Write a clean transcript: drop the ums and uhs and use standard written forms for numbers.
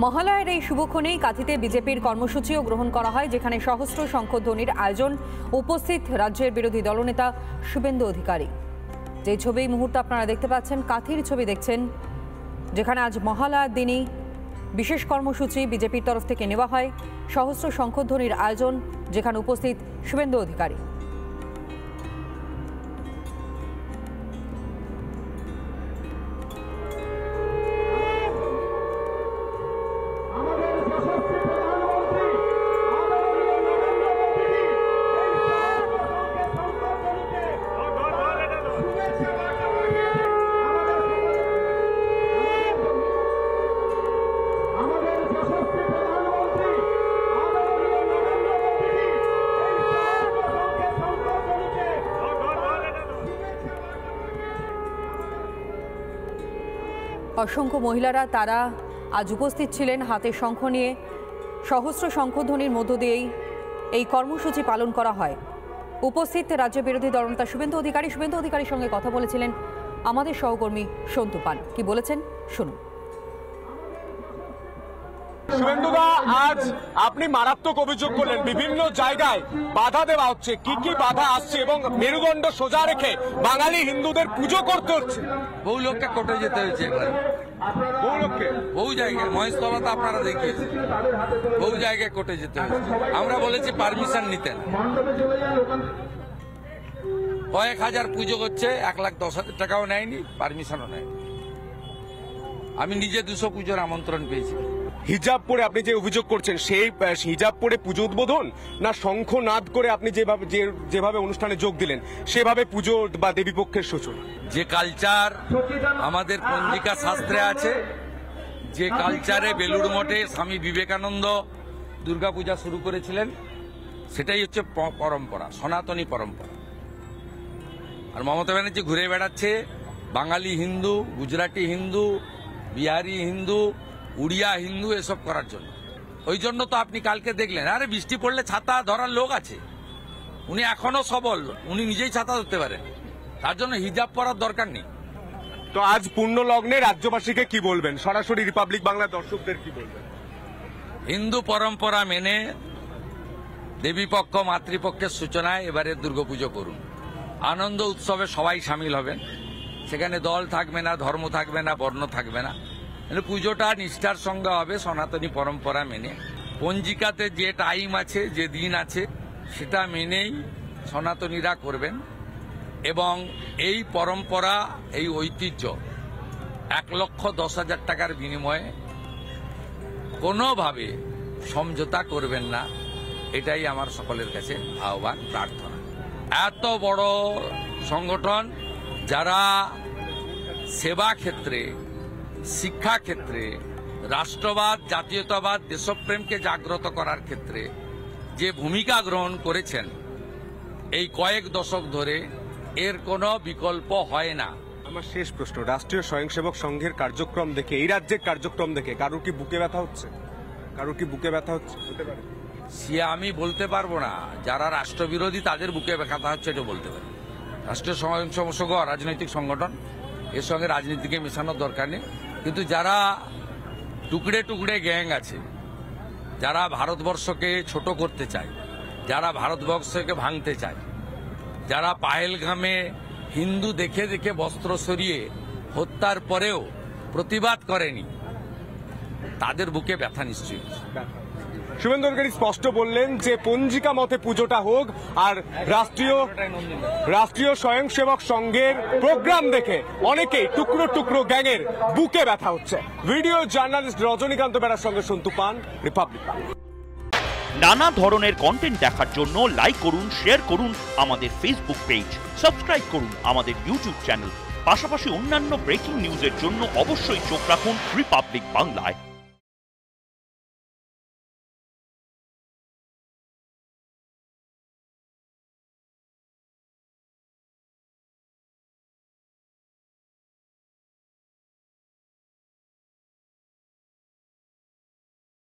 মহালয়ের এই শুভক্ষণেই কাঁথিতে বিজেপির কর্মসূচিও গ্রহণ করা হয়, যেখানে সহস্র শঙ্খধ্বনির আয়োজন। উপস্থিত রাজ্যের বিরোধী দলনেতা শুভেন্দু অধিকারী। যে ছবি এই মুহূর্তে আপনারা দেখতে পাচ্ছেন, কাঁথির ছবি দেখছেন, যেখানে আজ মহালয়ার দিনই বিশেষ কর্মসূচি বিজেপির তরফ থেকে নেওয়া হয়। সহস্র শঙ্খধ্বনির আয়োজন, যেখানে উপস্থিত শুভেন্দু অধিকারী। অসংখ্য মহিলারা তারা আজ উপস্থিত ছিলেন হাতে শঙ্খ নিয়ে। সহস্র শঙ্খধ্বনির মধ্য দিয়েই এই কর্মসূচি পালন করা হয়। উপস্থিত রাজ্য বিরোধী দলনেতা শুভেন্দু অধিকারীর সঙ্গে কথা বলেছিলেন আমাদের সহকর্মী সন্তু পান। কি বলেছেন শুনুন। শুভেন্দুদা, আজ আপনি মারাত্মক অভিযোগ করলেন বিভিন্ন জায়গায় বাধা দেওয়া হচ্ছে। কি কি বাধা আসছে এবং মেরুদণ্ড সোজা রেখে বাঙালি হিন্দুদের পুজো করতে হচ্ছে? বহু লোককে কোর্টে যেতে হয়েছে, বহু জায়গায় মহেশতলাতে আপনারা দেখিয়েছেন, বহু জায়গায় কোর্টে যেতে হয়েছে। আমরা বলেছি পারমিশন নিতেন। কয়েক হাজার পুজো করছে, 1,10,000 টাকাও নেয়নি, পারমিশনও নেয়নি। আমি নিজে 200 পুজোর আমন্ত্রণ পেয়েছি। হিজাব পরে আপনি যে অভিযোগ করছেন, সেই হিজাব পরে পুজো উদ্বোধন না শঙ্খ নাদ করে আপনি যেভাবে অনুষ্ঠানে যোগ দিলেন সেভাবে পুজো বা দেবীপক্ষের সূচনা? যে কালচার আমাদের পঞ্জিকা শাস্ত্রে আছে, যে কালচারে বেলুড় মঠে স্বামী বিবেকানন্দ দুর্গাপূজা শুরু করেছিলেন, সেটাই হচ্ছে পরম্পরা, সনাতনী পরম্পরা। আর মমতা ব্যানার্জি ঘুরে বেড়াচ্ছে বাঙালি হিন্দু, গুজরাটি হিন্দু, বিহারি হিন্দু, উড়িয়া হিন্দু এসব করার জন্য। ওই জন্য তো আপনি কালকে দেখলেন, আরে বৃষ্টি পড়লে ছাতা ধরার লোক আছে, উনি এখনো সবল, উনি নিজেই ছাতা ধরতে পারেন, তার জন্য হিজাব পরার দরকার নেই। তো আজ পূর্ণ লগ্নে রাজ্যবাসীকে কি বলবেন? সরাসরি রিপাবলিক বাংলার দর্শকদের কি বলবেন? হিন্দু পরম্পরা মেনে দেবীপক্ষ মাতৃপক্ষের সূচনায় এবারে দুর্গাপুজো করুন। আনন্দ উৎসবে সবাই সামিল হবেন, সেখানে দল থাকবে না, ধর্ম থাকবে না, বর্ণ থাকবে না। পুজোটা নিষ্ঠার সঙ্গে হবে সনাতনী পরম্পরা মেনে। পঞ্জিকাতে যে টাইম আছে, যে দিন আছে, সেটা মেনেই সনাতনীরা করবেন। এবং এই পরম্পরা, এই ঐতিহ্য 1,10,000 টাকার বিনিময়ে কোনোভাবে সমঝোতা করবেন না, এটাই আমার সকলের কাছে আহ্বান, প্রার্থনা। এত বড় সংগঠন যারা সেবা ক্ষেত্রে, শিক্ষা ক্ষেত্রে, রাষ্ট্রবাদ, জাতীয়তাবাদ, দেশপ্রেমকে জাগ্রত করার ক্ষেত্রে যে ভূমিকা গ্রহণ করেছেন এই কয়েক দশক ধরে, এর কোনো বিকল্প হয় না। আমার শেষ প্রশ্ন, রাষ্ট্রীয় স্বয়ংসেবক সংঘের কার্যক্রম দেখে, এই রাজ্যের কার্যক্রম দেখে কারোর কি বুকে ব্যথা হচ্ছে? হতে পারে সে আমি বলতে পারবো না। যারা রাষ্ট্রবিরোধী তাদের বুকে ব্যথা হচ্ছে এটা বলতে পারি। রাষ্ট্রীয় স্বয়ংসেবক সংঘ রাজনৈতিক সংগঠন, এর সঙ্গে রাজনীতিকে মেশানোর দরকার নেই। কিন্তু যারা টুকরে টুকরে গ্যাং আছে, যারা ভারতবর্ষকে ছোট করতে চায়, যারা ভারতবর্ষকে ভাঙতে চায়, যারা পাহেলগামে হিন্দু দেখে দেখে বস্ত্র সরিয়ে হত্যার পরেও প্রতিবাদ করেনি, তাদের বুকে ব্যথা নিশ্চয়ই। শুভেন্দু অধিকারী স্পষ্ট বললেন যে পঞ্জিকা মতে পুজোটা হোক, আর রাষ্ট্রীয় স্বয়ংসেবক সংঘের প্রোগ্রাম দেখে অনেকেই টুকরো টুকরো গ্যাংয়ের বুকে ব্যথা হচ্ছে। ভিডিও জার্নালিস্ট রজনীকান্ত বেরার সঙ্গে সন্তু পান, রিপাবলিক বাংলা। নানা ধরনের কন্টেন্ট দেখার জন্য লাইক করুন, শেয়ার করুন আমাদের ফেসবুক পেজ, সাবস্ক্রাইব করুন আমাদের ইউটিউব চ্যানেল। পাশাপাশি অন্যান্য ব্রেকিং নিউজের জন্য অবশ্যই চোখ রাখুন রিপাবলিক বাংলায়।